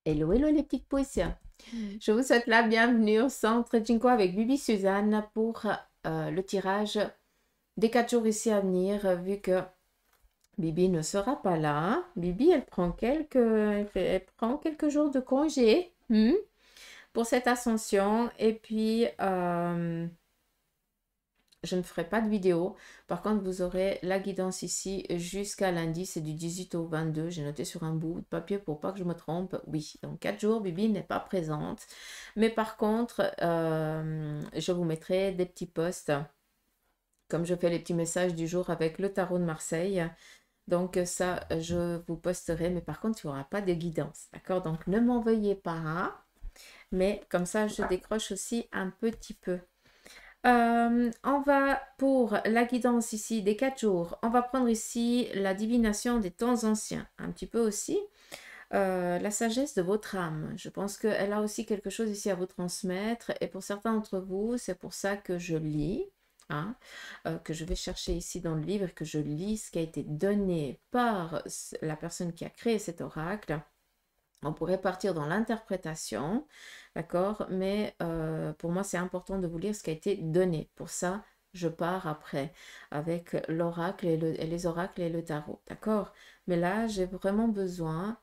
Hello, hello les petites pousses. Je vous souhaite la bienvenue au centre Jinko avec Bibi Suzanne pour le tirage des 4 jours ici à venir, vu que Bibi ne sera pas là. Bibi, elle prend quelques jours de congé pour cette ascension. Et puis, je ne ferai pas de vidéo. Par contre, vous aurez la guidance ici jusqu'à lundi. C'est du 18 au 22. J'ai noté sur un bout de papier pour pas que je me trompe. Oui, donc 4 jours, Bibi n'est pas présente. Mais par contre, je vous mettrai des petits posts. Comme je fais les petits messages du jour avec le tarot de Marseille. Donc ça, je vous posterai. Mais par contre, il n'y aura pas de guidance. D'accord? Donc ne m'envoyez pas. Mais comme ça, je décroche aussi un petit peu. On va pour la guidance ici des 4 jours. On va prendre ici la divination des temps anciens. Un petit peu aussi la sagesse de votre âme. Je pense qu'elle a aussi quelque chose ici à vous transmettre. Et pour certains d'entre vous, c'est pour ça que je lis. Hein, que je vais chercher ici dans le livre, que je lis ce qui a été donné par la personne qui a créé cet oracle. On pourrait partir dans l'interprétation, d'accord? Mais pour moi, c'est important de vous lire ce qui a été donné. Pour ça, je pars après avec l'oracle et les oracles et le tarot, d'accord? Mais là, j'ai vraiment besoin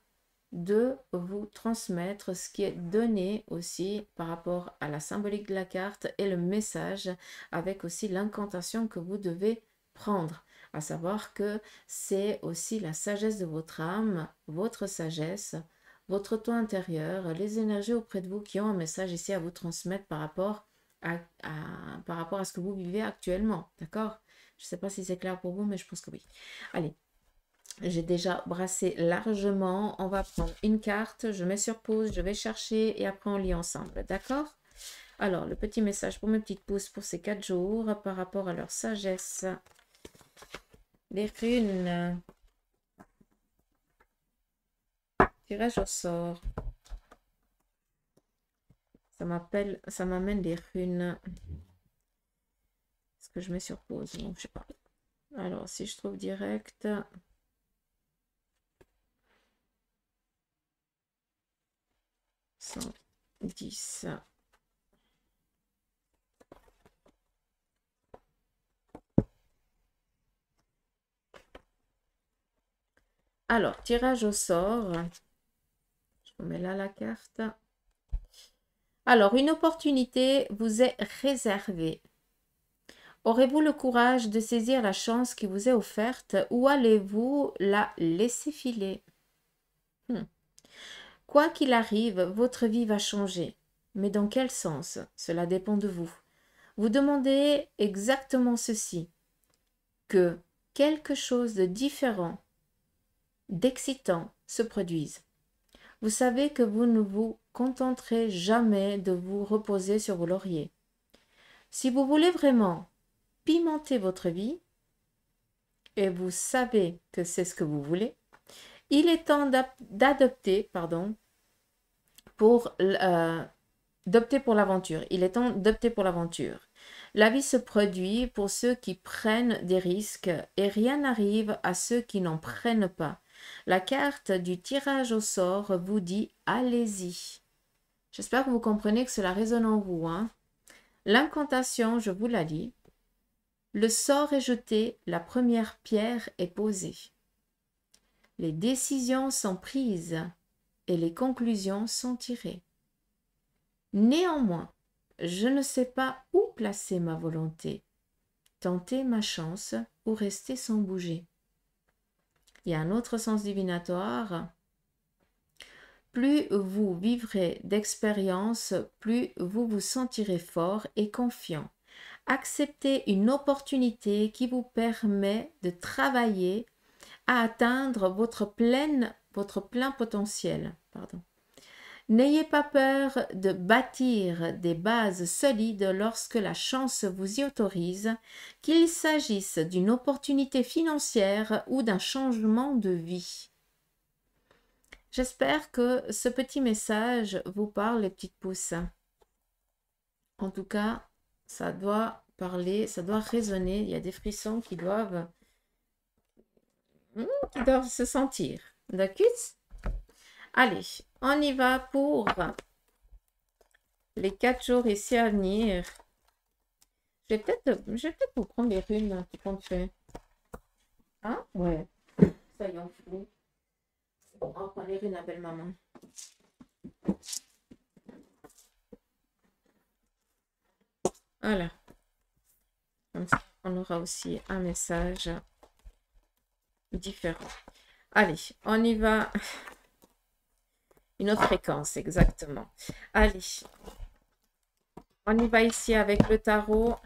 de vous transmettre ce qui est donné aussi par rapport à la symbolique de la carte et le message avec aussi l'incantation que vous devez prendre. À savoir que c'est aussi la sagesse de votre âme, votre sagesse, votre toi intérieur, les énergies auprès de vous qui ont un message ici à vous transmettre par rapport à ce que vous vivez actuellement. D'accord? Je ne sais pas si c'est clair pour vous, mais je pense que oui. Allez, j'ai déjà brassé largement. On va prendre une carte, je mets sur pause, je vais chercher et après on lit ensemble. D'accord? Alors, le petit message pour mes petites pousses pour ces 4 jours par rapport à leur sagesse. Les runes. Tirage au sort. Ça m'amène les runes. Est-ce que je mets sur pause? Non, je sais pas. Alors, si je trouve direct. 110. Alors, tirage au sort. Je mets là la carte. Alors, une opportunité vous est réservée. Aurez-vous le courage de saisir la chance qui vous est offerte ou allez-vous la laisser filer? Quoi qu'il arrive, votre vie va changer. Mais dans quel sens? Cela dépend de vous. Vous demandez exactement ceci, que quelque chose de différent, d'excitant se produise. Vous savez que vous ne vous contenterez jamais de vous reposer sur vos lauriers. Si vous voulez vraiment pimenter votre vie, et vous savez que c'est ce que vous voulez, il est temps d'opter pour l'aventure. Il est temps d'opter pour l'aventure. La vie se produit pour ceux qui prennent des risques et rien n'arrive à ceux qui n'en prennent pas. La carte du tirage au sort vous dit « Allez-y ». J'espère que vous comprenez que cela résonne en vous. L'incantation, je vous la lis. Le sort est jeté, la première pierre est posée. Les décisions sont prises et les conclusions sont tirées. Néanmoins, je ne sais pas où placer ma volonté, tenter ma chance ou rester sans bouger. Il y a un autre sens divinatoire. Plus vous vivrez d'expérience, plus vous vous sentirez fort et confiant. Acceptez une opportunité qui vous permet de travailler à atteindre votre plein potentiel. N'ayez pas peur de bâtir des bases solides lorsque la chance vous y autorise, qu'il s'agisse d'une opportunité financière ou d'un changement de vie. J'espère que ce petit message vous parle, les petites pousses. En tout cas, ça doit parler, ça doit résonner. Il y a des frissons qui doivent se sentir. D'accord? Allez, on y va pour les 4 jours ici à venir. Je vais peut-être vous prendre les runes qui comptent fait. Hein? Ouais. Soyons fous. Bon, on prend les runes à belle maman. Voilà. Comme ça, on aura aussi un message différent. Allez, on y va. Une autre fréquence, exactement. Allez. On y va ici avec le tarot.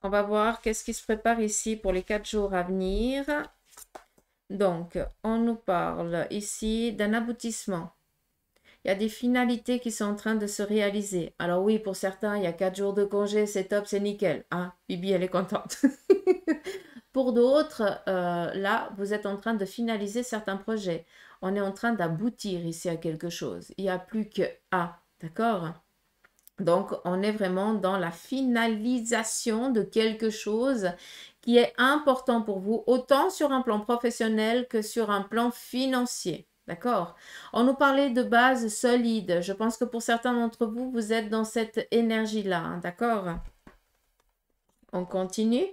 On va voir qu'est-ce qui se prépare ici pour les 4 jours à venir. Donc, on nous parle ici d'un aboutissement. Il y a des finalités qui sont en train de se réaliser. Alors oui, pour certains, il y a 4 jours de congé, c'est top, c'est nickel. Ah, Bibi, elle est contente. Pour d'autres, là, vous êtes en train de finaliser certains projets. On est en train d'aboutir ici à quelque chose. Il n'y a plus que A, d'accord? Donc, on est vraiment dans la finalisation de quelque chose qui est important pour vous, autant sur un plan professionnel que sur un plan financier. D'accord? On nous parlait de bases solides. Je pense que pour certains d'entre vous, vous êtes dans cette énergie-là. Hein, d'accord? On continue.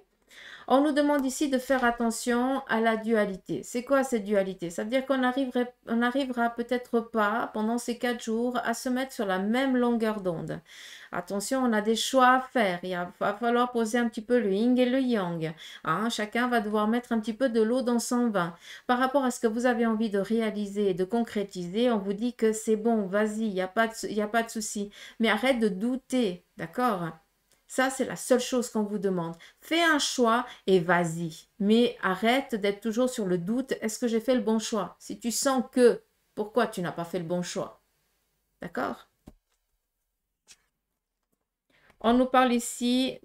On nous demande ici de faire attention à la dualité. C'est quoi cette dualité? Ça veut dire qu'on n'arrivera peut-être pas pendant ces 4 jours à se mettre sur la même longueur d'onde. Attention, on a des choix à faire. Il va falloir poser un petit peu le yin et le yang. Hein, chacun va devoir mettre un petit peu de l'eau dans son vin. Par rapport à ce que vous avez envie de réaliser et de concrétiser, on vous dit que c'est bon, vas-y, il n'y a pas de souci. Mais arrête de douter, d'accord? Ça, c'est la seule chose qu'on vous demande. Fais un choix et vas-y. Mais arrête d'être toujours sur le doute. Est-ce que j'ai fait le bon choix? Si tu sens que, pourquoi tu n'as pas fait le bon choix? D'accord? On nous parle ici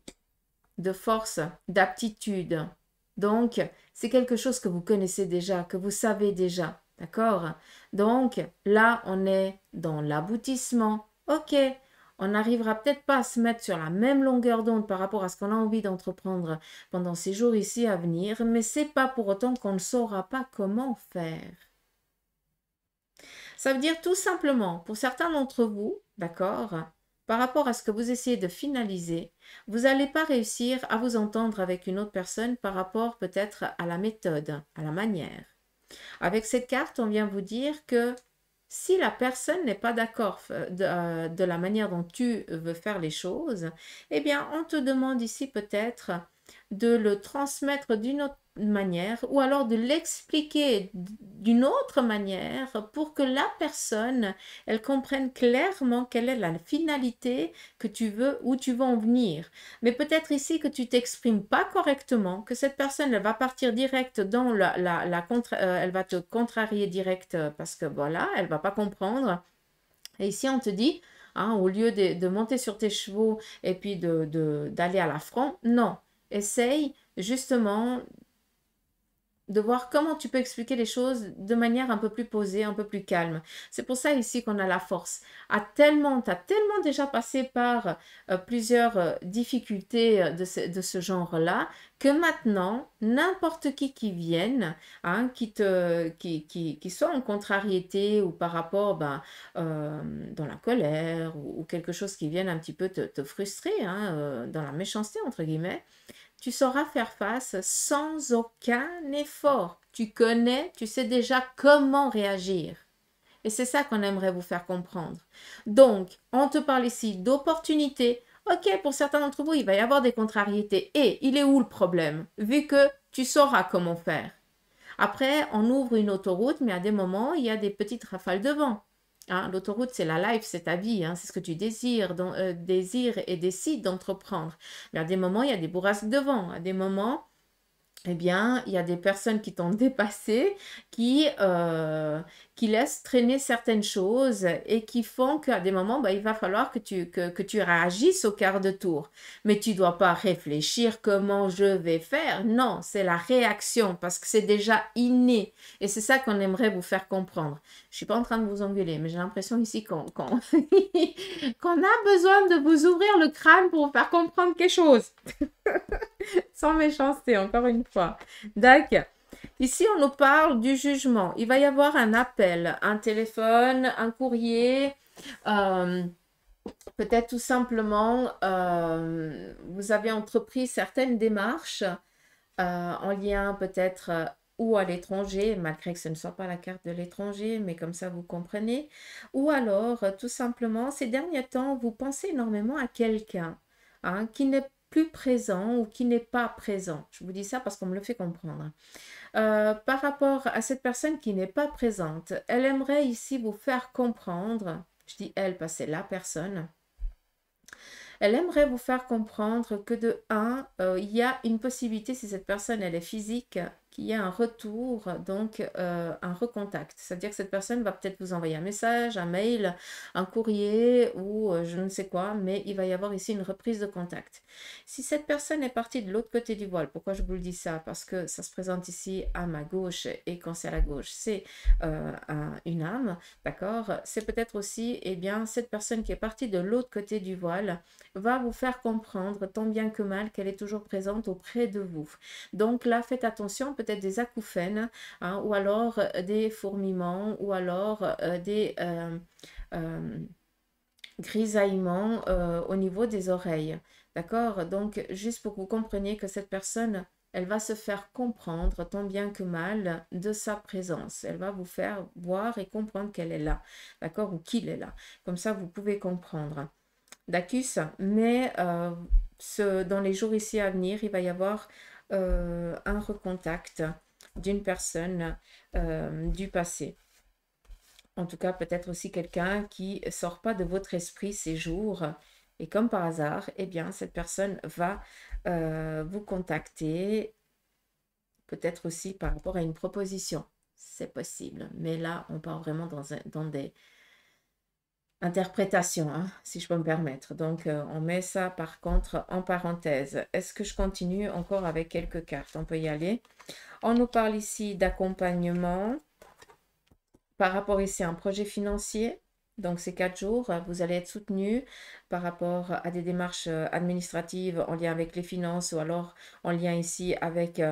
de force, d'aptitude. Donc, c'est quelque chose que vous connaissez déjà, que vous savez déjà. D'accord? Donc, là, on est dans l'aboutissement. Ok, on n'arrivera peut-être pas à se mettre sur la même longueur d'onde par rapport à ce qu'on a envie d'entreprendre pendant ces jours ici à venir, mais c'est pas pour autant qu'on ne saura pas comment faire. Ça veut dire tout simplement, pour certains d'entre vous, d'accord, par rapport à ce que vous essayez de finaliser, vous n'allez pas réussir à vous entendre avec une autre personne par rapport peut-être à la méthode, à la manière. Avec cette carte, on vient vous dire que si la personne n'est pas d'accord de la manière dont tu veux faire les choses, eh bien, on te demande ici peut-être de le transmettre d'une autre manière ou alors de l'expliquer d'une autre manière pour que la personne, elle comprenne clairement quelle est la finalité que tu veux, où tu veux en venir. Mais peut-être ici que tu t'exprimes pas correctement, que cette personne, elle va partir direct dans elle va te contrarier direct parce que voilà, elle va pas comprendre. Et ici, on te dit, hein, au lieu de monter sur tes chevaux et puis d'aller à l'affront, non, essaye justement de voir comment tu peux expliquer les choses de manière un peu plus posée, un peu plus calme. C'est pour ça ici qu'on a la force. Tu as tellement déjà passé par plusieurs difficultés de ce genre-là, que maintenant, n'importe qui vienne, hein, qui soit en contrariété ou par rapport dans la colère ou quelque chose qui vienne un petit peu te frustrer, hein, dans la méchanceté, entre guillemets, tu sauras faire face sans aucun effort. Tu connais, tu sais déjà comment réagir. Et c'est ça qu'on aimerait vous faire comprendre. Donc, on te parle ici d'opportunités. Ok, pour certains d'entre vous, il va y avoir des contrariétés. Et il est où le problème? Vu que tu sauras comment faire. Après, on ouvre une autoroute, mais à des moments, il y a des petites rafales de vent. Hein, l'autoroute, c'est la life, c'est ta vie, hein, c'est ce que tu désires et décides d'entreprendre. Mais à des moments, il y a des bourrasques de vent. À des moments, eh bien, il y a des personnes qui t'ont dépassé, qui laissent traîner certaines choses et qui font qu'à des moments, il va falloir que tu réagisses au quart de tour. Mais tu ne dois pas réfléchir comment je vais faire. Non, c'est la réaction parce que c'est déjà inné. Et c'est ça qu'on aimerait vous faire comprendre. Je ne suis pas en train de vous engueuler, mais j'ai l'impression ici qu'on qu'on a besoin de vous ouvrir le crâne pour vous faire comprendre quelque chose. Sans méchanceté, encore une fois. D'accord. Ici, on nous parle du jugement. Il va y avoir un appel, un téléphone, un courrier, euh, peut-être tout simplement, vous avez entrepris certaines démarches en lien peut-être ou à l'étranger, malgré que ce ne soit pas la carte de l'étranger, mais comme ça vous comprenez. Ou alors, tout simplement, ces derniers temps, vous pensez énormément à quelqu'un hein, qui n'est plus présent ou qui n'est pas présent. Je vous dis ça parce qu'on me le fait comprendre. Par rapport à cette personne qui n'est pas présente, elle aimerait ici vous faire comprendre, je dis elle parce que c'est la personne, elle aimerait vous faire comprendre que de un, il y a une possibilité, si cette personne elle est physique, qu'il y a un retour, donc un recontact. C'est-à-dire que cette personne va peut-être vous envoyer un message, un mail, un courrier ou je ne sais quoi, mais il va y avoir ici une reprise de contact. Si cette personne est partie de l'autre côté du voile, pourquoi je vous le dis ça? Parce que ça se présente ici à ma gauche et quand c'est à la gauche, c'est une âme, d'accord? C'est peut-être aussi, eh bien, cette personne qui est partie de l'autre côté du voile va vous faire comprendre tant bien que mal qu'elle est toujours présente auprès de vous. Donc là, faites attention, peut-être des acouphènes, hein, ou alors des fourmillements, ou alors des grisaillements au niveau des oreilles. D'accord? Donc, juste pour que vous compreniez que cette personne, elle va se faire comprendre tant bien que mal de sa présence. Elle va vous faire voir et comprendre qu'elle est là. D'accord? Ou qu'il est là. Comme ça, vous pouvez comprendre. Dacus, mais dans les jours ici à venir, il va y avoir un recontact d'une personne du passé. En tout cas, peut-être aussi quelqu'un qui ne sort pas de votre esprit ces jours. Et comme par hasard, eh bien, cette personne va vous contacter, peut-être aussi par rapport à une proposition. C'est possible. Mais là, on part vraiment dans des interprétation, hein, si je peux me permettre. Donc, on met ça par contre en parenthèse. Est-ce que je continue encore avec quelques cartes? On peut y aller. On nous parle ici d'accompagnement par rapport ici à un projet financier. Donc, ces 4 jours, vous allez être soutenu par rapport à des démarches administratives en lien avec les finances ou alors en lien ici avec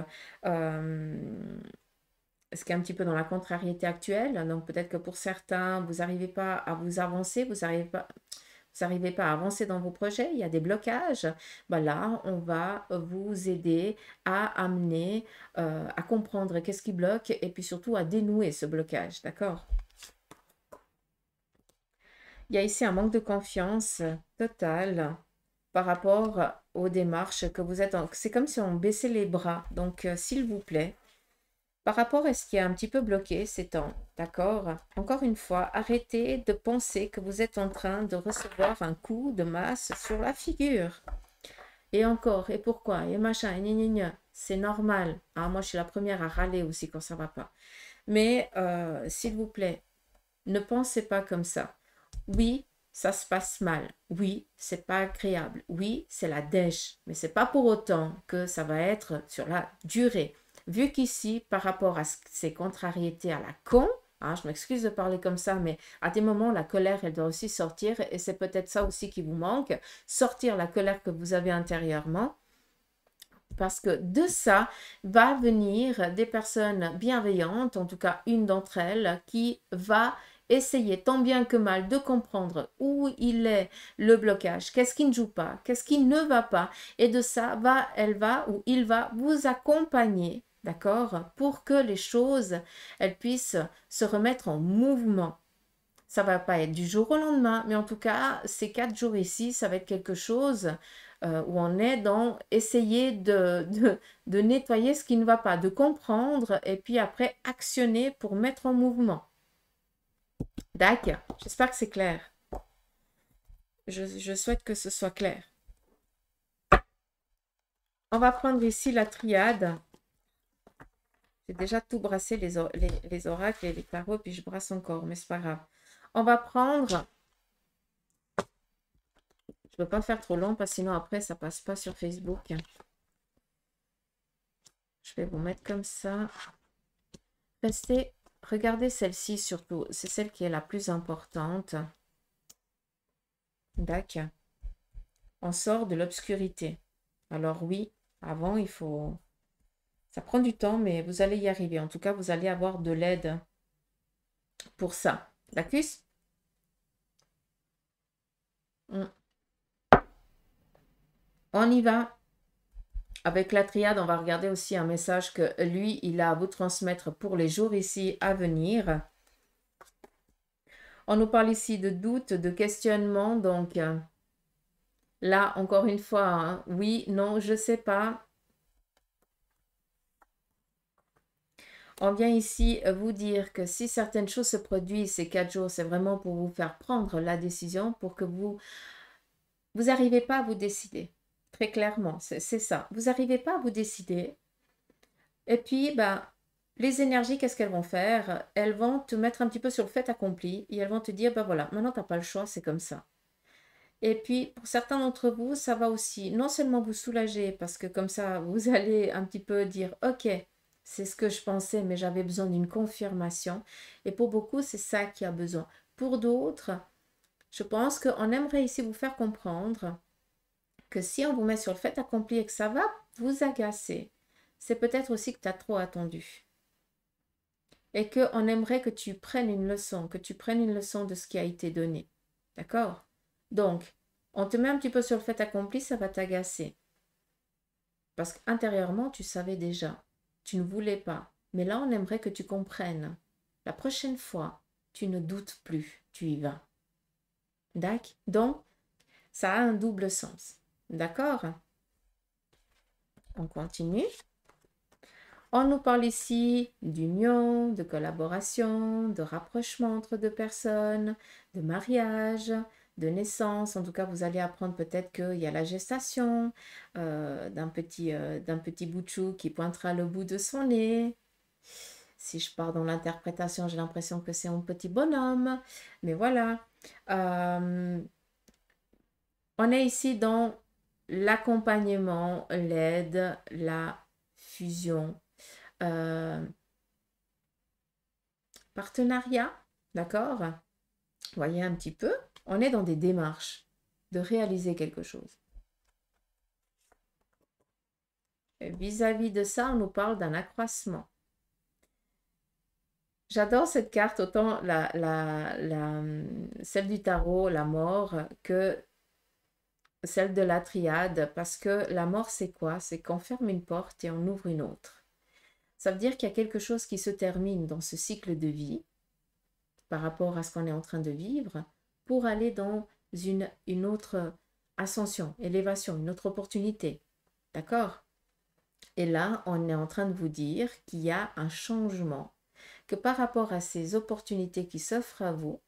ce qui est un petit peu dans la contrariété actuelle. Donc peut-être que pour certains, vous n'arrivez pas à vous avancer, vous n'arrivez pas à avancer dans vos projets, il y a des blocages. Ben là, on va vous aider à amener, à comprendre qu'est-ce qui bloque et puis surtout à dénouer ce blocage, d'accord? Il y a ici un manque de confiance totale par rapport aux démarches que vous êtes en... C'est comme si on baissait les bras. Donc, s'il vous plaît, par rapport à ce qui est un petit peu bloqué ces temps, d'accord? Encore une fois, arrêtez de penser que vous êtes en train de recevoir un coup de masse sur la figure. Et encore, et pourquoi? Et machin, et gna gna gna. C'est normal. Hein, moi, je suis la première à râler aussi quand ça ne va pas. Mais, s'il vous plaît, ne pensez pas comme ça. Oui, ça se passe mal. Oui, c'est pas agréable. Oui, c'est la dèche. Mais c'est pas pour autant que ça va être sur la durée. Vu qu'ici, par rapport à ces contrariétés à la con, hein, je m'excuse de parler comme ça, mais à des moments, la colère, elle doit aussi sortir. Et c'est peut-être ça aussi qui vous manque. Sortir la colère que vous avez intérieurement. Parce que de ça va venir des personnes bienveillantes, en tout cas une d'entre elles, qui va essayer tant bien que mal de comprendre où il est le blocage, qu'est-ce qui ne joue pas, qu'est-ce qui ne va pas. Et de ça, elle va ou il va vous accompagner, d'accord, pour que les choses, elles puissent se remettre en mouvement. Ça va pas être du jour au lendemain, mais en tout cas, ces 4 jours ici, ça va être quelque chose où on est dans essayer de nettoyer ce qui ne va pas, de comprendre et puis après actionner pour mettre en mouvement. D'accord, j'espère que c'est clair. Je souhaite que ce soit clair. On va prendre ici la triade. J'ai déjà tout brassé, les oracles et les tarots, puis je brasse encore, mais c'est pas grave. On va prendre... Je ne peux pas faire trop long parce que sinon après ça passe pas sur Facebook. Je vais vous mettre comme ça. Restez, regardez celle-ci surtout. C'est celle qui est la plus importante. D'accord. On sort de l'obscurité. Alors oui, Avant, il faut... Ça prend du temps, mais vous allez y arriver. En tout cas, vous allez avoir de l'aide pour ça. D'accord? Mm. On y va. Avec la triade, on va regarder aussi un message que lui, il a à vous transmettre pour les jours ici à venir. On nous parle ici de doutes, de questionnements. Donc là, encore une fois, hein, oui, non, je ne sais pas. On vient ici vous dire que si certaines choses se produisent ces 4 jours, c'est vraiment pour vous faire prendre la décision, pour que vous n'arrivez pas à vous décider. Très clairement, c'est ça. Vous n'arrivez pas à vous décider. Et puis, ben, les énergies, qu'est-ce qu'elles vont faire? Elles vont te mettre un petit peu sur le fait accompli et elles vont te dire, ben voilà, maintenant tu n'as pas le choix, c'est comme ça. Et puis, pour certains d'entre vous, ça va aussi non seulement vous soulager, parce que comme ça, vous allez un petit peu dire, ok, c'est ce que je pensais, mais j'avais besoin d'une confirmation. Et pour beaucoup, c'est ça qui a besoin. Pour d'autres, je pense qu'on aimerait ici vous faire comprendre que si on vous met sur le fait accompli et que ça va vous agacer, c'est peut-être aussi que tu as trop attendu. Et qu'on aimerait que tu prennes une leçon, que tu prennes une leçon de ce qui a été donné. D'accord? Donc, on te met un petit peu sur le fait accompli, ça va t'agacer. Parce qu'intérieurement, tu savais déjà. Tu ne voulais pas. Mais là, on aimerait que tu comprennes. La prochaine fois, tu ne doutes plus, tu y vas. D'accord? Donc, ça a un double sens. D'accord? On continue. On nous parle ici d'union, de collaboration, de rapprochement entre deux personnes, de mariage, de naissance. En tout cas, vous allez apprendre peut-être qu'il y a la gestation d'un petit bout de chou qui pointera le bout de son nez. Si je pars dans l'interprétation, j'ai l'impression que c'est un petit bonhomme. Mais voilà. On est ici dans l'accompagnement, l'aide, la fusion. Euh, Partenariat, d'accord? Voyez un petit peu, on est dans des démarches de réaliser quelque chose. Vis-à-vis de ça, on nous parle d'un accroissement. J'adore cette carte, autant celle du tarot, la mort, que celle de la triade, parce que la mort, c'est quoi? C'est qu'on ferme une porte et on ouvre une autre. Ça veut dire qu'il y a quelque chose qui se termine dans ce cycle de vie par rapport à ce qu'on est en train de vivre pour aller dans une autre ascension, élévation, une autre opportunité. D'accord? Et là, on est en train de vous dire qu'il y a un changement, que par rapport à ces opportunités qui s'offrent à vous,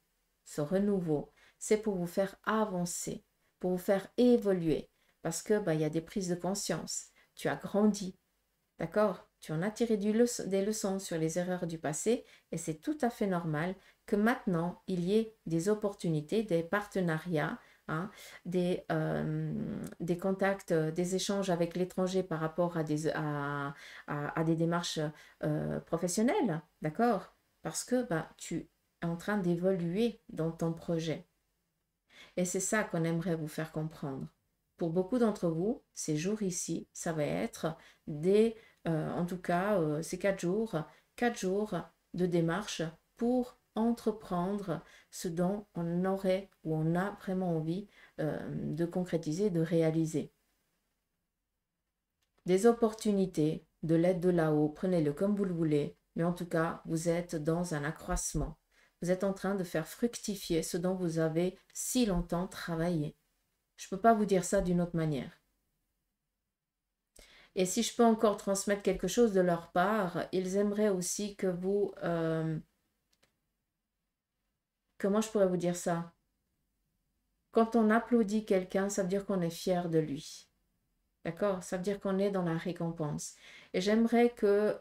ce renouveau, c'est pour vous faire avancer, pour vous faire évoluer, parce que il y a des prises de conscience. Tu as grandi, d'accord? Tu en as tiré des leçons sur les erreurs du passé et c'est tout à fait normal que maintenant il y ait des opportunités, des partenariats, hein, des contacts, des échanges avec l'étranger par rapport à des démarches professionnelles, d'accord? Parce que tu es en train d'évoluer dans ton projet. Et c'est ça qu'on aimerait vous faire comprendre. Pour beaucoup d'entre vous, ces jours ici, ça va être en tout cas, ces 4 jours de démarche pour entreprendre ce dont on aurait ou on a vraiment envie de concrétiser, de réaliser. Des opportunités, de l'aide de là-haut, prenez-le comme vous le voulez, mais en tout cas, vous êtes dans un accroissement. Vous êtes en train de faire fructifier ce dont vous avez si longtemps travaillé. Je ne peux pas vous dire ça d'une autre manière. Et si je peux encore transmettre quelque chose de leur part, ils aimeraient aussi que vous... comment je pourrais vous dire ça? Quand on applaudit quelqu'un, ça veut dire qu'on est fier de lui. D'accord? Ça veut dire qu'on est dans la récompense. Et j'aimerais que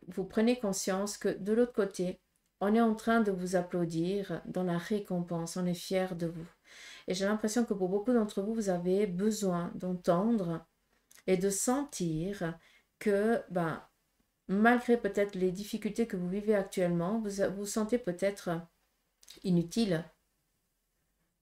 vous preniez conscience que de l'autre côté, on est en train de vous applaudir dans la récompense. On est fier de vous. Et j'ai l'impression que pour beaucoup d'entre vous, vous avez besoin d'entendre et de sentir que, malgré peut-être les difficultés que vous vivez actuellement, vous vous sentez peut-être inutile.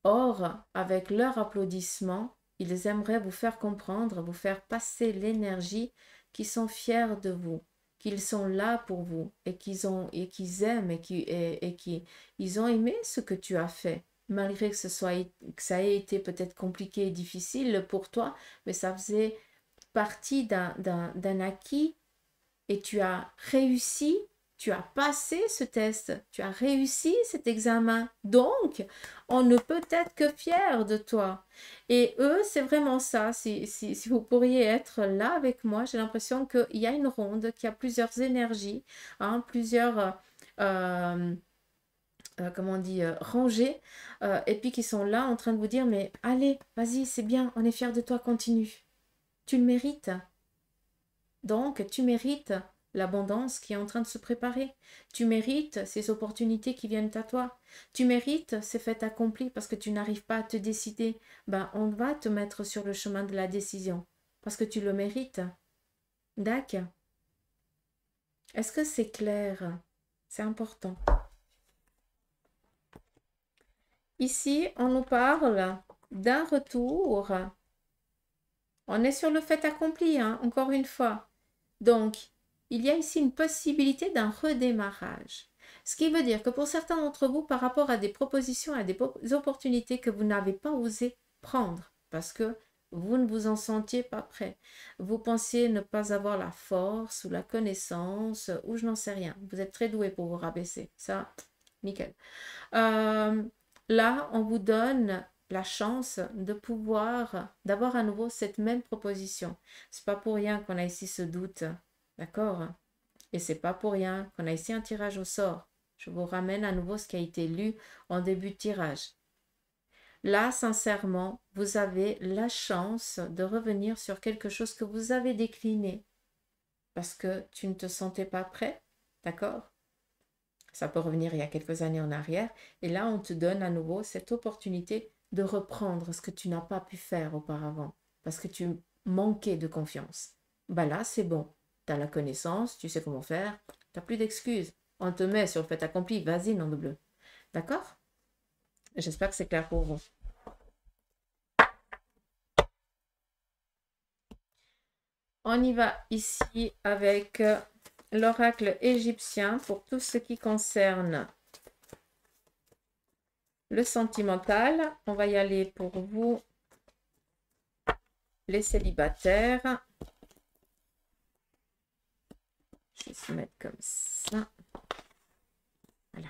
Or, avec leur applaudissement, ils aimeraient vous faire comprendre, vous faire passer l'énergie qu'ils sont fiers de vous, qu'ils sont là pour vous et qu'ils aiment et ils ont aimé ce que tu as fait. Malgré que que ça ait été peut-être compliqué et difficile pour toi, mais ça faisait partie d'un acquis et tu as réussi, tu as passé ce test, tu as réussi cet examen. Donc, on ne peut être que fier de toi. Et eux, c'est vraiment ça. Si vous pourriez être là avec moi, j'ai l'impression qu'il y a une ronde, qu'il y a plusieurs énergies, hein, plusieurs... comment on dit, rangées, et puis qui sont là en train de vous dire, mais allez, vas-y, c'est bien, on est fiers de toi, continue. Tu le mérites. Donc, tu mérites l'abondance qui est en train de se préparer. Tu mérites ces opportunités qui viennent à toi. Tu mérites ces faits accomplis parce que tu n'arrives pas à te décider. Ben, on va te mettre sur le chemin de la décision parce que tu le mérites. D'accord? Est-ce que c'est clair? C'est important. Ici, on nous parle d'un retour. On est sur le fait accompli, hein, encore une fois. Donc, il y a ici une possibilité d'un redémarrage. Ce qui veut dire que pour certains d'entre vous, par rapport à des propositions, à des opportunités que vous n'avez pas osé prendre, parce que vous ne vous en sentiez pas prêt, vous pensiez ne pas avoir la force ou la connaissance, ou je n'en sais rien. Vous êtes très doué pour vous rabaisser. Ça, nickel. Là, on vous donne la chance de pouvoir, d'avoir à nouveau cette même proposition. C'est pas pour rien qu'on a ici ce doute, d'accord? Et c'est pas pour rien qu'on a ici un tirage au sort. Je vous ramène à nouveau ce qui a été lu en début de tirage. Là, sincèrement, vous avez la chance de revenir sur quelque chose que vous avez décliné parce que tu ne te sentais pas prêt, d'accord? Ça peut revenir il y a quelques années en arrière. Et là, on te donne à nouveau cette opportunité de reprendre ce que tu n'as pas pu faire auparavant parce que tu manquais de confiance. Bah là, c'est bon. Tu as la connaissance, tu sais comment faire, tu n'as plus d'excuses. On te met sur le fait accompli, vas-y, nom de bleu. D'accord? J'espère que c'est clair pour vous. On y va ici avec l'oracle égyptien pour tout ce qui concerne le sentimental. On va y aller pour vous, les célibataires. Je vais se mettre comme ça. Voilà.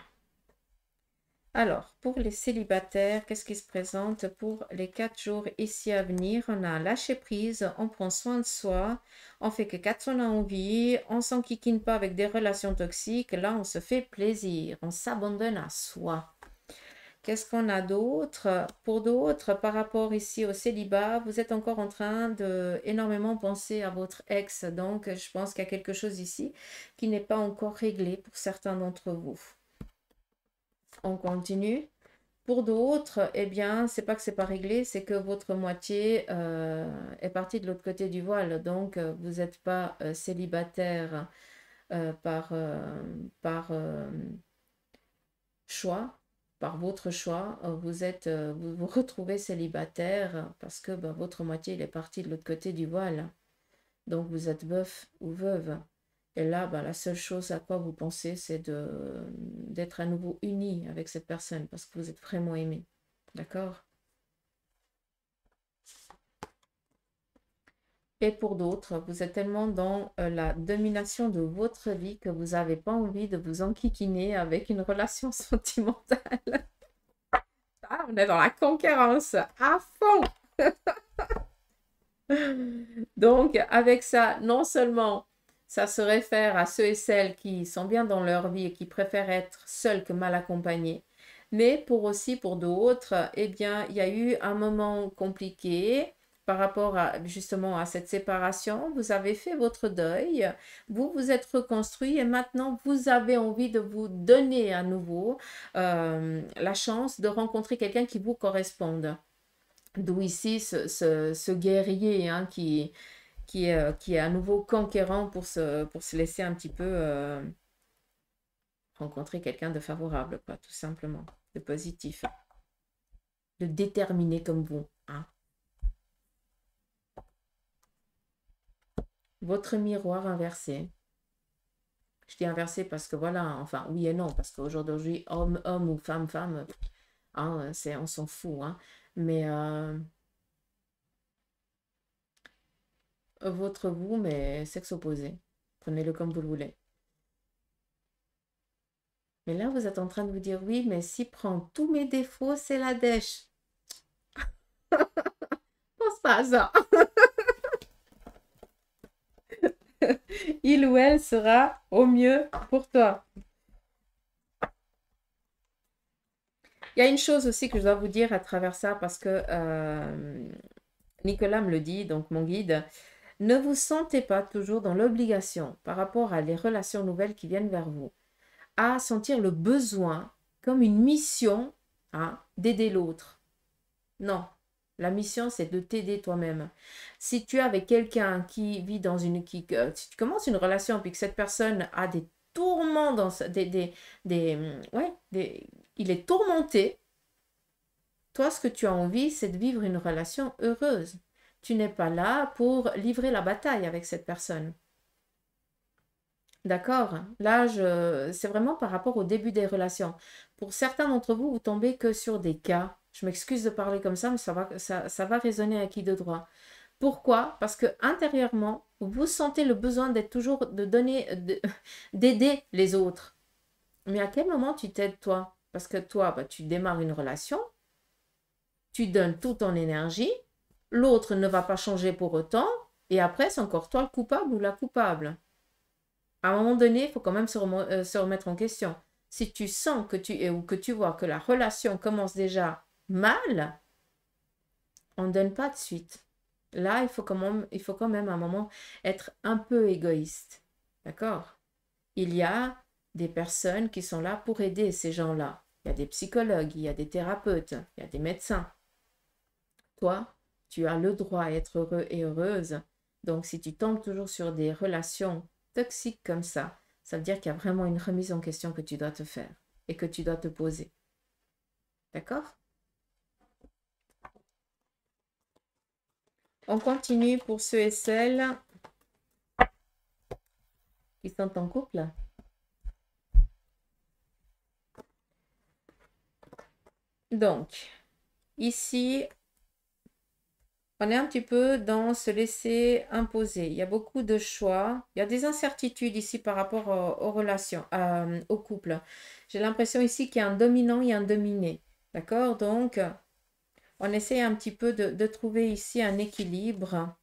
Alors, pour les célibataires, qu'est-ce qui se présente pour les 4 jours ici à venir? On a lâché prise, on prend soin de soi, on fait que 4 on a envie, on s'enquiquine pas avec des relations toxiques. Là, on se fait plaisir, on s'abandonne à soi. Qu'est-ce qu'on a d'autre? Pour d'autres, par rapport ici au célibat, vous êtes encore en train de énormément penser à votre ex. Donc, je pense qu'il y a quelque chose ici qui n'est pas encore réglé pour certains d'entre vous. On continue. Pour d'autres, eh bien, c'est pas que c'est pas réglé, c'est que votre moitié est partie de l'autre côté du voile. Donc, vous n'êtes pas célibataire par choix, par votre choix, vous vous retrouvez célibataire parce que bah, votre moitié il est parti de l'autre côté du voile. Donc vous êtes veuf ou veuve. Et là, bah, la seule chose à quoi vous pensez, c'est d'être à nouveau uni avec cette personne parce que vous êtes vraiment aimé. D'accord? Et pour d'autres, vous êtes tellement dans la domination de votre vie que vous n'avez pas envie de vous enquiquiner avec une relation sentimentale. Ah, on est dans la concurrence à fond. Donc, avec ça, non seulement ça se réfère à ceux et celles qui sont bien dans leur vie et qui préfèrent être seuls que mal accompagnés, mais pour d'autres, eh bien, il y a eu un moment compliqué par rapport à justement à cette séparation. Vous avez fait votre deuil, vous vous êtes reconstruit et maintenant vous avez envie de vous donner à nouveau la chance de rencontrer quelqu'un qui vous corresponde. D'où ici ce guerrier hein, qui est à nouveau conquérant pour se laisser un petit peu rencontrer quelqu'un de favorable, quoi, tout simplement, de positif, de déterminé comme vous. Hein. votre miroir inversé. Je dis inversé parce que voilà, enfin oui et non, parce qu'aujourd'hui, homme, homme ou femme, femme, hein, on s'en fout, hein. Mais votre vous, mais sexe opposé. Prenez-le comme vous le voulez. Mais là, vous êtes en train de vous dire, oui, mais s'il prend tous mes défauts, c'est la dèche. Pense pas à ça. Il ou elle sera au mieux pour toi. Il y a une chose aussi que je dois vous dire à travers ça, parce que Nicolas me le dit, donc mon guide, ne vous sentez pas toujours dans l'obligation par rapport à les relations nouvelles qui viennent vers vous, à sentir le besoin comme une mission, hein, d'aider l'autre. Non, la mission, c'est de t'aider toi-même. Si tu es avec quelqu'un qui vit dans une... si tu commences une relation puis que cette personne a des tourments dans il est tourmenté, toi, ce que tu as envie, c'est de vivre une relation heureuse. Tu n'es pas là pour livrer la bataille avec cette personne. D'accord? Là, c'est vraiment par rapport au début des relations. Pour certains d'entre vous, vous tombez que sur des cas. Je m'excuse de parler comme ça, mais ça va résonner à qui de droit. Pourquoi? Parce que intérieurement, vous sentez le besoin d'être toujours, de donner, d'aider les autres. Mais à quel moment tu t'aides toi? Parce que toi, bah, tu démarres une relation, tu donnes toute ton énergie, l'autre ne va pas changer pour autant, et après, c'est encore toi le coupable ou la coupable. À un moment donné, il faut quand même se remettre en question. Si tu sens que ou que tu vois que la relation commence déjà mal, on ne donne pas de suite. Là, il faut quand même à un moment être un peu égoïste. D'accord? Il y a des personnes qui sont là pour aider ces gens-là. Il y a des psychologues, il y a des thérapeutes, il y a des médecins. Toi, tu as le droit à être heureux et heureuse. Donc, si tu tombes toujours sur des relations toxiques comme ça veut dire qu'il y a vraiment une remise en question que tu dois te faire et que tu dois te poser. D'accord? On continue pour ceux et celles qui sont en couple. Donc, ici, on est un petit peu dans se laisser imposer. Il y a beaucoup de choix. Il y a des incertitudes ici par rapport aux relations, au couple. J'ai l'impression ici qu'il y a un dominant et un dominé. D'accord? Donc, on essaie un petit peu de trouver ici un équilibre.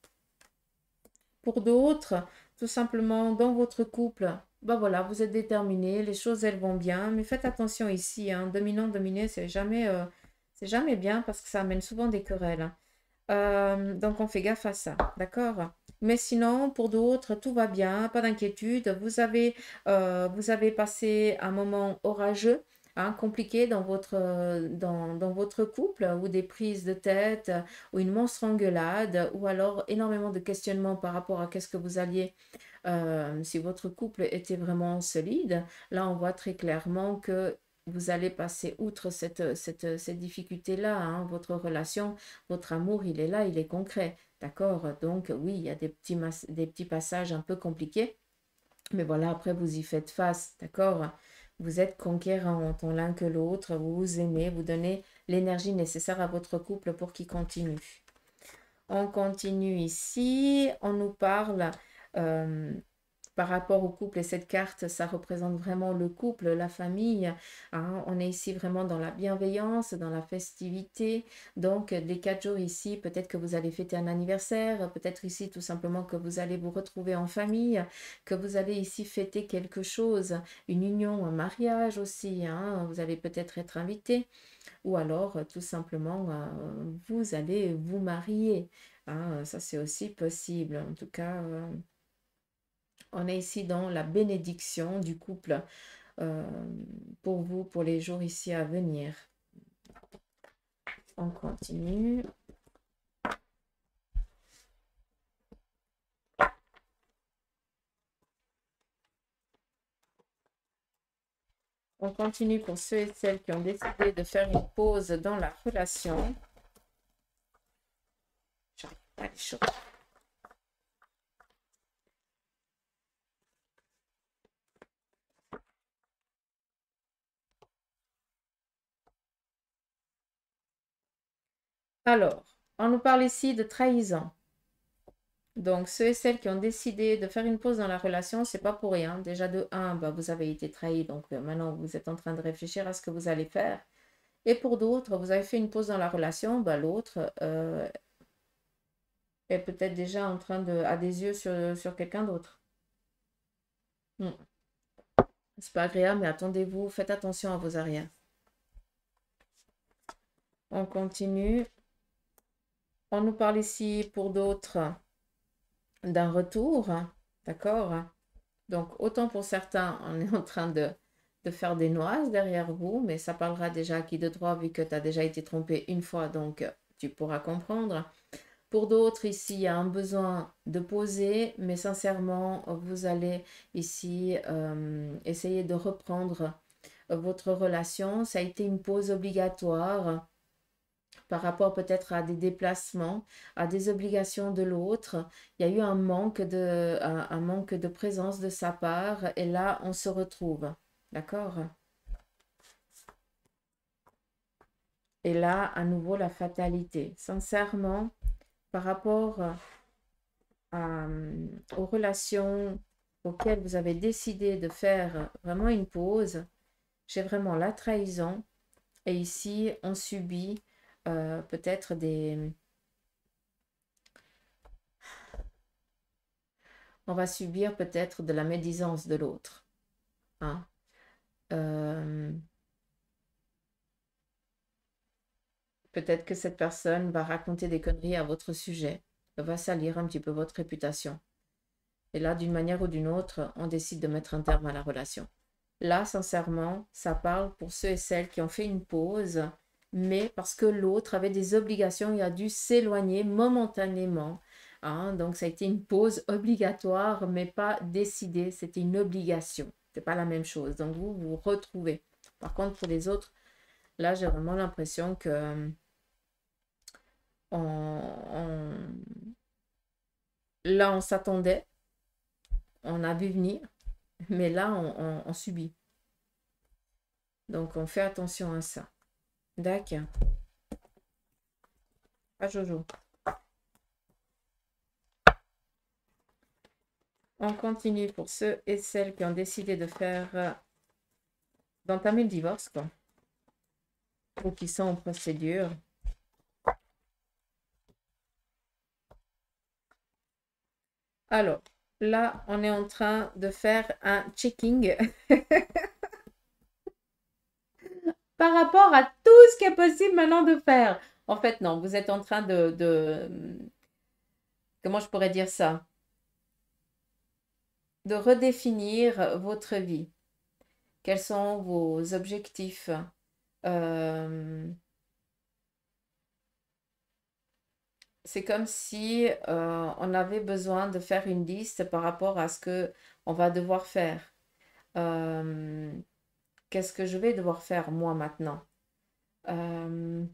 Pour d'autres, tout simplement, dans votre couple, bah voilà, vous êtes déterminés, les choses, elles vont bien. Mais faites attention ici, hein, dominant, dominé, c'est jamais bien parce que ça amène souvent des querelles. Donc, on fait gaffe à ça, d'accord? Mais sinon, pour d'autres, tout va bien, pas d'inquiétude. Vous avez passé un moment orageux, hein, compliqué dans votre couple, ou des prises de tête, ou une monstre engueulade, ou alors énormément de questionnements par rapport à qu'est-ce que vous alliez, si votre couple était vraiment solide. Là, on voit très clairement que vous allez passer outre cette difficulté-là, hein, votre relation, votre amour, il est là, il est concret. D'accord? Donc, oui, il y a des petits passages un peu compliqués, mais voilà, après, vous y faites face. D'accord? Vous êtes conquérants, tant l'un que l'autre, vous vous aimez, vous donnez l'énergie nécessaire à votre couple pour qu'il continue. On continue ici, on nous parle euh, par rapport au couple, et cette carte, ça représente vraiment le couple, la famille, hein. On est ici vraiment dans la bienveillance, dans la festivité. Donc, les 4 jours ici, peut-être que vous allez fêter un anniversaire, peut-être ici tout simplement que vous allez vous retrouver en famille, que vous allez ici fêter quelque chose, une union, un mariage aussi, hein. Vous allez peut-être être invité, ou alors tout simplement, vous allez vous marier, hein. Ça, c'est aussi possible. En tout cas, on est ici dans la bénédiction du couple euh, pour vous, pour les jours ici à venir. On continue. On continue pour ceux et celles qui ont décidé de faire une pause dans la relation. J'arrive pas à les choper. Alors, on nous parle ici de trahison. Donc, ceux et celles qui ont décidé de faire une pause dans la relation, c'est pas pour rien. Déjà, de un, bah, vous avez été trahi, donc maintenant, vous êtes en train de réfléchir à ce que vous allez faire. Et pour d'autres, vous avez fait une pause dans la relation, bah, l'autre est peut-être déjà en train de, a des yeux sur quelqu'un d'autre. C'est pas agréable, mais attendez-vous, faites attention à vos arrières. On continue. On nous parle ici pour d'autres d'un retour, d'accord? Donc, autant pour certains, on est en train de faire des noises derrière vous, mais ça parlera déjà à qui de droit vu que tu as déjà été trompé une fois, donc tu pourras comprendre. Pour d'autres, ici, il y a un besoin de poser, mais sincèrement, vous allez ici essayer de reprendre votre relation. Ça a été une pause obligatoire par rapport peut-être à des déplacements, à des obligations de l'autre. Il y a eu un manque de présence de sa part et là, on se retrouve. D'accord? Et là, à nouveau, la fatalité. Sincèrement, par rapport aux relations auxquelles vous avez décidé de faire vraiment une pause, j'ai vraiment la trahison. Et ici, on subit peut-être on va subir peut-être de la médisance de l'autre. Hein. Peut-être que cette personne va raconter des conneries à votre sujet, va salir un petit peu votre réputation. Et là, d'une manière ou d'une autre, on décide de mettre un terme à la relation. Là, sincèrement, ça parle pour ceux et celles qui ont fait une pause, mais parce que l'autre avait des obligations, il a dû s'éloigner momentanément. Hein, donc, ça a été une pause obligatoire, mais pas décidée. C'était une obligation. C'est pas la même chose. Donc, vous vous retrouvez. Par contre, pour les autres, là, j'ai vraiment l'impression que là, on s'attendait, on a vu venir, mais là, on subit. Donc, on fait attention à ça. D'accord. À Jojo. On continue pour ceux et celles qui ont décidé de faire, d'entamer le divorce, quoi. Ou qui sont en procédure. Alors, là, on est en train de faire un checking par rapport à tout ce qui est possible maintenant de faire. En fait, non, vous êtes en train comment je pourrais dire ça? De redéfinir votre vie. Quels sont vos objectifs? C'est comme si on avait besoin de faire une liste par rapport à ce que on va devoir faire. Euh, Qu'est-ce que je vais devoir faire moi maintenant? Euh,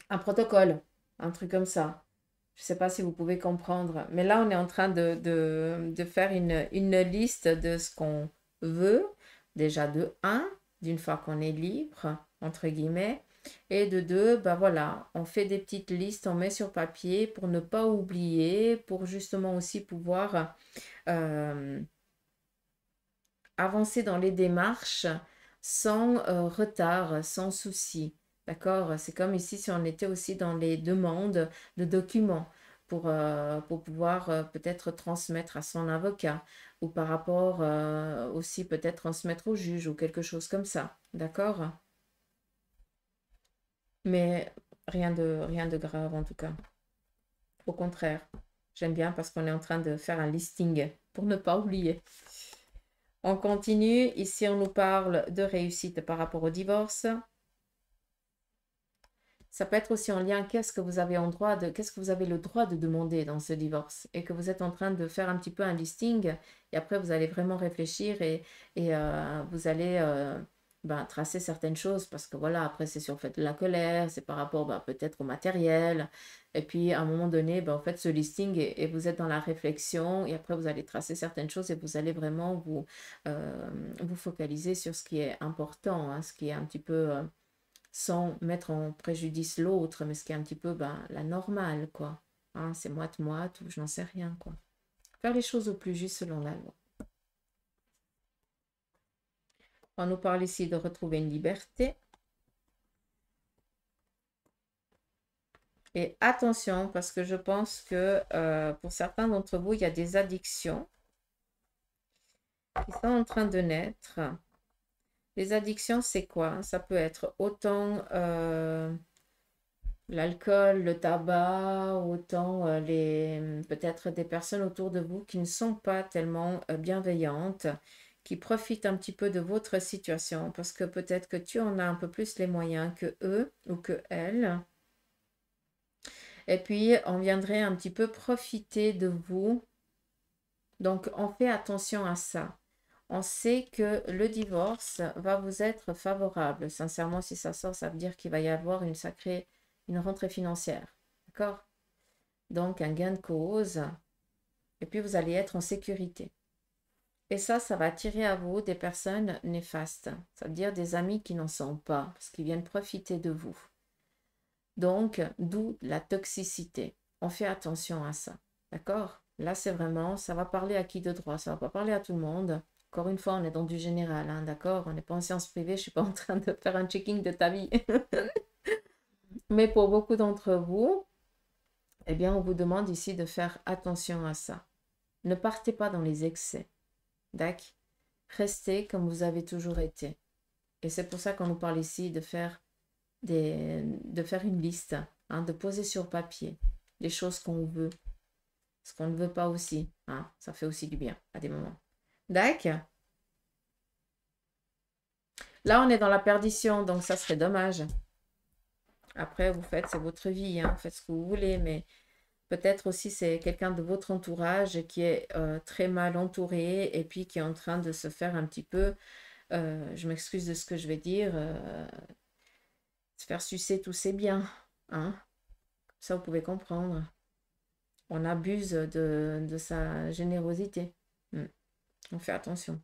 un protocole, un truc comme ça. Je ne sais pas si vous pouvez comprendre. Mais là, on est en train de faire une liste de ce qu'on veut. Déjà de un, d'une fois qu'on est libre, entre guillemets. Et de deux, ben voilà, on fait des petites listes, on met sur papier pour ne pas oublier, pour justement aussi pouvoir euh, avancer dans les démarches sans retard, sans souci. D'accord? C'est comme ici si on était aussi dans les demandes de documents pour pouvoir peut-être transmettre à son avocat ou par rapport aussi peut-être transmettre au juge ou quelque chose comme ça. D'accord? Mais rien de grave en tout cas. Au contraire, j'aime bien parce qu'on est en train de faire un listing pour ne pas oublier. On continue. Ici, on nous parle de réussite par rapport au divorce. Ça peut être aussi en lien, qu'est-ce que vous avez le droit de demander dans ce divorce et que vous êtes en train de faire un petit peu un listing et après vous allez vraiment réfléchir et vous allez tracer certaines choses parce que voilà, après c'est sur le fait de la colère, c'est par rapport peut-être au matériel et puis à un moment donné, en fait ce listing et vous êtes dans la réflexion et après vous allez tracer certaines choses et vous allez vraiment vous focaliser sur ce qui est important, hein, ce qui est un petit peu sans mettre en préjudice l'autre, mais ce qui est un petit peu ben, la normale, quoi. Hein, c'est moite-moite ou je n'en sais rien, quoi. Faire les choses au plus juste selon la loi. On nous parle ici de retrouver une liberté. Et attention, parce que je pense que pour certains d'entre vous, il y a des addictions qui sont en train de naître. Les addictions, c'est quoi? Ça peut être autant l'alcool, le tabac, autant peut-être des personnes autour de vous qui ne sont pas tellement bienveillantes, qui profitent un petit peu de votre situation parce que peut-être que tu en as un peu plus les moyens que eux ou que elles. Et puis, on viendrait un petit peu profiter de vous. Donc, on fait attention à ça. On sait que le divorce va vous être favorable. Sincèrement, si ça sort, ça veut dire qu'il va y avoir une rentrée financière. D'accord? Donc, un gain de cause. Et puis, vous allez être en sécurité. Et ça va attirer à vous des personnes néfastes. Ça veut dire des amis qui n'en sont pas, parce qu'ils viennent profiter de vous. Donc, d'où la toxicité. On fait attention à ça. D'accord? Là, c'est vraiment, ça va parler à qui de droit. Ça ne va pas parler à tout le monde. Encore une fois, on est dans du général, hein, d'accord? On n'est pas en séance privée, je ne suis pas en train de faire un checking de ta vie. Mais pour beaucoup d'entre vous, eh bien, on vous demande ici de faire attention à ça. Ne partez pas dans les excès. D'accord? Restez comme vous avez toujours été. Et c'est pour ça qu'on nous parle ici de faire une liste, hein, de poser sur papier les choses qu'on veut, ce qu'on ne veut pas aussi. Hein, ça fait aussi du bien à des moments. D'accord? Là, on est dans la perdition, donc ça serait dommage. Après, c'est votre vie, hein, faites ce que vous voulez, mais peut-être aussi c'est quelqu'un de votre entourage qui est très mal entouré et puis qui est en train de se faire un petit peu, je m'excuse de ce que je vais dire, se faire sucer tous ses biens. Hein? Ça, vous pouvez comprendre. On abuse de sa générosité. On fait attention.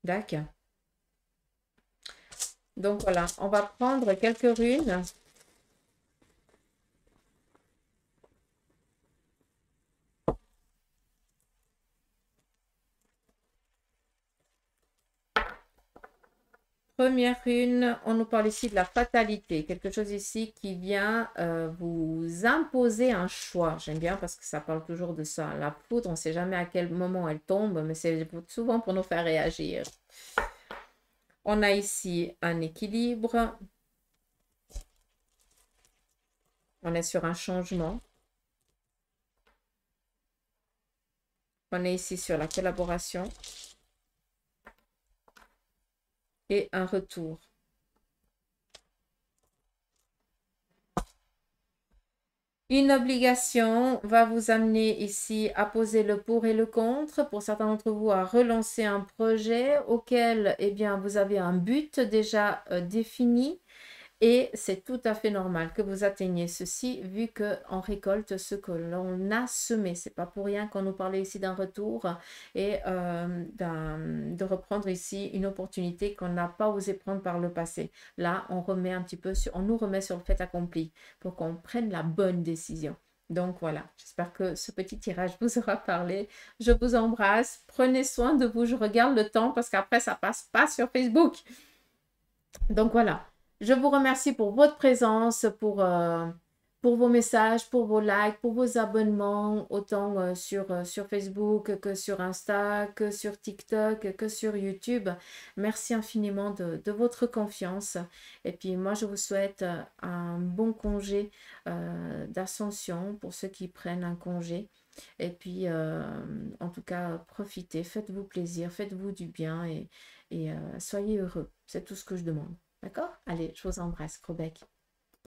D'accord. Donc voilà, on va prendre quelques runes. Première rune, on nous parle ici de la fatalité, quelque chose ici qui vient vous imposer un choix. J'aime bien parce que ça parle toujours de ça. La poudre, on ne sait jamais à quel moment elle tombe, mais c'est souvent pour nous faire réagir. On a ici un équilibre. On est sur un changement. On est ici sur la collaboration. Et un retour. Une obligation va vous amener ici à poser le pour et le contre. Pour certains d'entre vous, à relancer un projet auquel eh bien, vous avez un but déjà défini. Et c'est tout à fait normal que vous atteigniez ceci vu qu'on récolte ce que l'on a semé. C'est pas pour rien qu'on nous parlait ici d'un retour et de reprendre ici une opportunité qu'on n'a pas osé prendre par le passé. Là, on remet un petit peu on nous remet sur le fait accompli pour qu'on prenne la bonne décision. Donc voilà, j'espère que ce petit tirage vous aura parlé. Je vous embrasse. Prenez soin de vous. Je regarde le temps parce qu'après, ça passe pas sur Facebook. Donc voilà. Je vous remercie pour votre présence, pour vos messages, pour vos likes, pour vos abonnements, autant sur Facebook que sur Insta, que sur TikTok, que sur YouTube. Merci infiniment de votre confiance. Et puis moi, je vous souhaite un bon congé d'ascension pour ceux qui prennent un congé. Et puis, en tout cas, profitez, faites-vous plaisir, faites-vous du bien et soyez heureux. C'est tout ce que je demande. D'accord? Allez, je vous embrasse, gros bec.